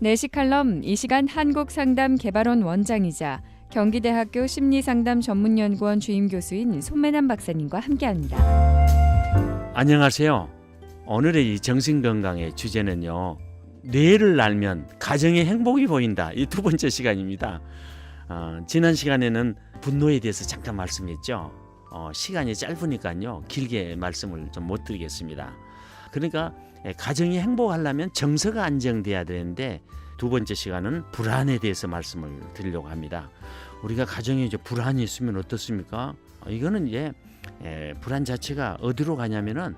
내시칼럼 이 시간 한국상담개발원 원장이자 경기대학교 심리상담 전문연구원 주임교수인 손매남 박사님과 함께합니다. 안녕하세요. 오늘의 이 정신건강의 주제는요, 뇌를 알면 가정의 행복이 보인다. 이 두 번째 시간입니다. 지난 시간에는 분노에 대해서 잠깐 말씀했죠. 시간이 짧으니까요 길게 말씀을 좀 못 드리겠습니다. 그러니까 가정이 행복하려면 정서가 안정돼야 되는데, 두 번째 시간은 불안에 대해서 말씀을 드리려고 합니다. 우리가 가정에 이제 불안이 있으면 어떻습니까? 이거는 이제 불안 자체가 어디로 가냐면은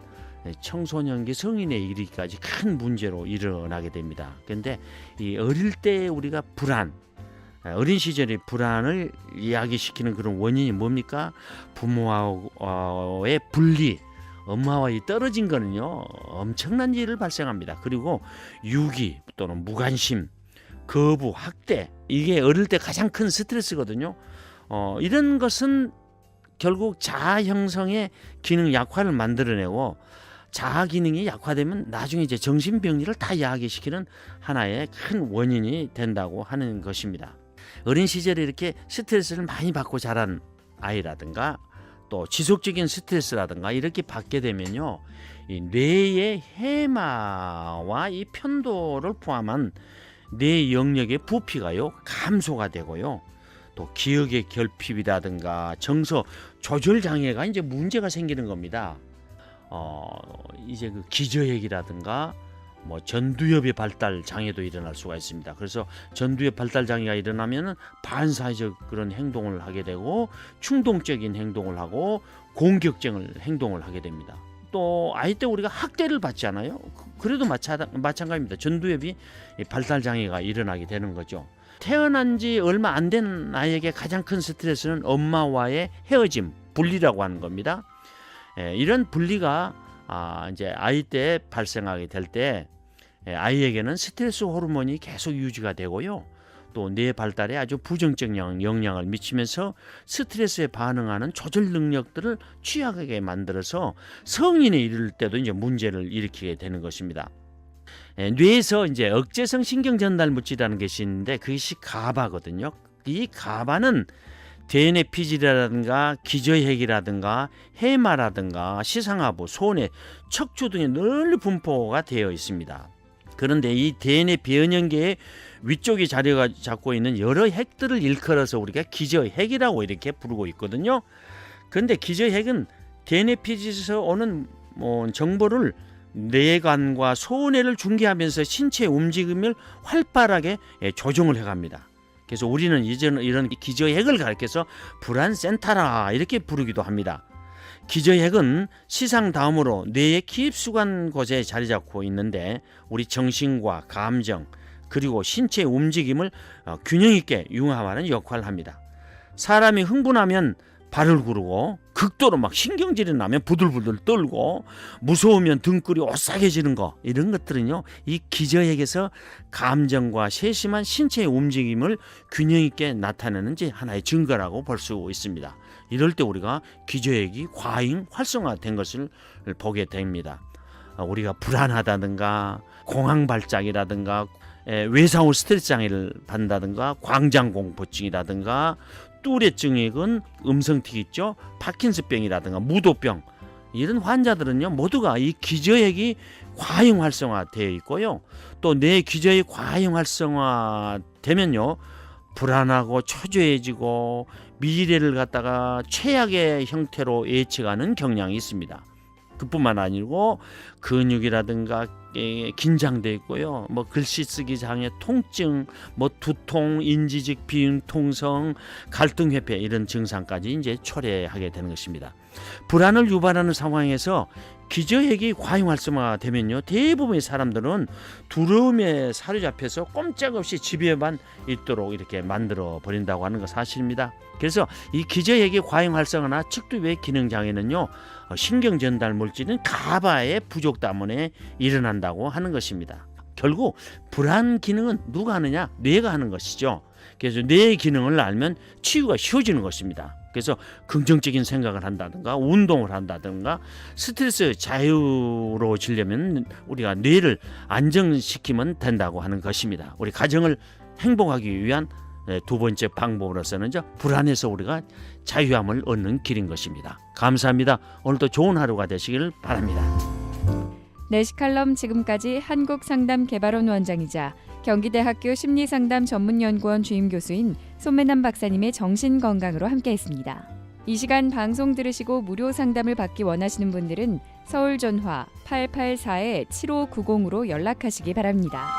청소년기 성인에 이르기까지 큰 문제로 일어나게 됩니다. 그런데 이 어릴 때 우리가 불안, 어린 시절의 불안을 이야기시키는 그런 원인이 뭡니까? 부모와의 분리, 엄마와의 떨어진 거는요 엄청난 일을 발생합니다. 그리고 유기 또는 무관심, 거부, 학대, 이게 어릴 때 가장 큰 스트레스거든요. 이런 것은 결국 자아 형성의 기능 약화를 만들어내고, 자아 기능이 약화되면 나중에 이제 정신병리를 다 야기시키는 하나의 큰 원인이 된다고 하는 것입니다. 어린 시절에 이렇게 스트레스를 많이 받고 자란 아이라든가, 또 지속적인 스트레스라든가 이렇게 받게 되면요, 이 뇌의 해마와 이 편도를 포함한 뇌 영역의 부피가요 감소가 되고요, 또 기억의 결핍이라든가 정서 조절 장애가 이제 문제가 생기는 겁니다. 이제 그 기저핵이라든가 뭐 전두엽의 발달 장애도 일어날 수가 있습니다. 그래서 전두엽 발달 장애가 일어나면 반사회적 그런 행동을 하게 되고, 충동적인 행동을 하고 공격적인 행동을 하게 됩니다. 또 아이 때 우리가 학대를 받지 않아요? 그래도 마찬가지입니다. 전두엽이 발달 장애가 일어나게 되는 거죠. 태어난 지 얼마 안 된 아이에게 가장 큰 스트레스는 엄마와의 헤어짐, 분리라고 하는 겁니다. 이런 분리가 이제 아이 때 발생하게 될 때 아이에게는 스트레스 호르몬이 계속 유지가 되고요, 또 뇌 발달에 아주 부정적 영향을 미치면서 스트레스에 반응하는 조절 능력들을 취약하게 만들어서 성인에 이를 때도 이제 문제를 일으키게 되는 것입니다. 뇌에서 이제 억제성 신경 전달 물질이라는 것이 있는데, 그것이 가바거든요. 이 가바는 DNA 피질이라든가 기저핵이라든가 해마라든가 시상하부, 소뇌, 척추 등에 널리 분포가 되어 있습니다. 그런데 이 DNA 변형계의 위쪽이 자리가 잡고 있는 여러 핵들을 일컬어서 우리가 기저핵이라고 이렇게 부르고 있거든요. 그런데 기저핵은 DNA 피질에서 오는 정보를 뇌관과 소뇌를 중개하면서 신체 움직임을 활발하게 조정을 해갑니다. 그래서 우리는 이제는 이런 기저핵을 가리켜서 불안센터라 이렇게 부르기도 합니다. 기저핵은 시상 다음으로 뇌의 기입수관 곳에 자리 잡고 있는데, 우리 정신과 감정 그리고 신체 움직임을 균형 있게 융합하는 역할을 합니다. 사람이 흥분하면 발을 구르고, 극도로 막 신경질이 나면 부들부들 떨고, 무서우면 등골이 오싹해지는 거, 이런 것들은요 이 기저핵에서 감정과 세심한 신체의 움직임을 균형 있게 나타내는 하나의 증거라고 볼 수 있습니다. 이럴 때 우리가 기저핵이 과잉 활성화된 것을 보게 됩니다. 우리가 불안하다든가 공황 발작이라든가 외상후 스트레스 장애를 받는다든가 광장공포증이라든가 뚜레증이건 음성틱 있죠, 파킨슨병이라든가 무도병, 이런 환자들은요 모두가 이 기저핵이 과잉 활성화되어 있고요, 또 뇌 기저핵이 과잉 활성화되면요 불안하고 초조해지고 미래를 갖다가 최악의 형태로 예측하는 경향이 있습니다. 그뿐만 아니고 근육이라든가 긴장돼 있고요, 뭐 글씨 쓰기 장애, 통증, 뭐 두통, 인지적 비융통성, 갈등 회피, 이런 증상까지 이제 초래하게 되는 것입니다. 불안을 유발하는 상황에서 기저핵이 과잉 활성화되면요 대부분의 사람들은 두려움에 사로잡혀서 꼼짝없이 집에만 있도록 이렇게 만들어 버린다고 하는 거 사실입니다. 그래서 이 기저핵의 과잉 활성화나 척추외 기능 장애는요 신경 전달 물질인 가바의 부족 때문에 일어난다고 하는 것입니다. 결국 불안 기능은 누가 하느냐? 뇌가 하는 것이죠. 그래서 뇌의 기능을 알면 치유가 쉬워지는 것입니다. 그래서 긍정적인 생각을 한다든가 운동을 한다든가 스트레스 자유로워지려면 우리가 뇌를 안정시키면 된다고 하는 것입니다. 우리 가정을 행복하기 위한 두 번째 방법으로서는 불안해서 우리가 자유함을 얻는 길인 것입니다. 감사합니다. 오늘도 좋은 하루가 되시길 바랍니다. 내시칼럼 지금까지 한국상담개발원 원장이자 경기대학교 심리상담 전문연구원 주임교수인 손매남 박사님의 정신건강으로 함께했습니다. 이 시간 방송 들으시고 무료 상담을 받기 원하시는 분들은 서울 전화 884-7590으로 연락하시기 바랍니다.